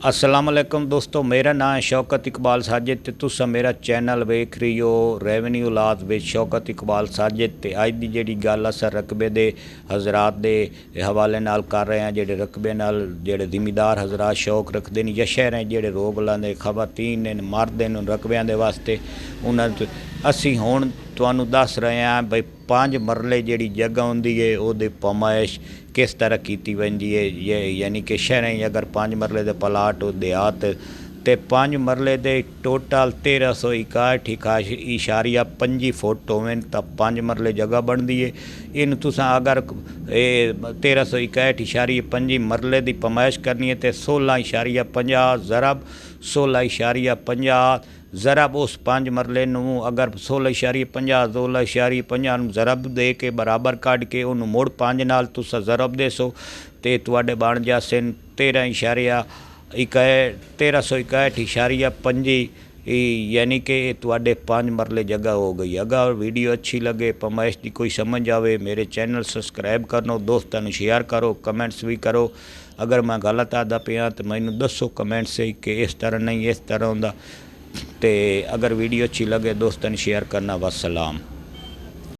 अस्सलाम वालेकुम दोस्तों, मेरा नाम है शौकत इकबाल साजिद ते तुसा मेरा चैनल वेख रही हो रेवन्यू लाज विच शौकत इकबाल साजिद। ते अज की जिहड़ी गल अस रकबे दे हज़रात दे हवाले नाल कर रहे हैं। जिहड़े रकबे नाल जिहड़े जिमीदार हज़रात शौक रखते हैं या शहरें जिहड़े रोग लांदे खवातीन ने मर्द ने रकबियां दे वास्ते उन्होंने असी हुण तुहानूं दस रहे हैं बई 5 मरले जिहड़ी जगह होंदी है उहदी पमाइश किस तरह की वेंदी है। ये यानी कि शहरें अगर 5 मरले दे प्लाट देहात ते 5 मरले दे टोटल 1361.25 फुट होवन तो 5 मरले जगह बनती है। इन तुसां अगर 1361.25 मरले की पमाइश करनी है तो 16.50 ज़रब 16.50 ज़रब उस 5 मरले नूं अगर 16.50 16.50 ज़रब दे के बराबर कढ़ के उन्होंने मुड़ 5 नाल तुसा ज़रब देसो तो तुहाडे बन जासे 1361.25 यानी कि तुहाडे 5 मरले जगह हो गई। अगर वीडियो अच्छी लगे पमाइश की कोई समझ आवे मेरे चैनल सबसक्राइब करो, दोस्तों शेयर करो, कमेंट्स भी करो। अगर मैं गलत आता पिया तो मैनू दसो कमेंट से कि इस तरह नहीं इस तरह होंदा। तो अगर वीडियो अच्छी लगे दोस्तों शेयर करना। वसलाम।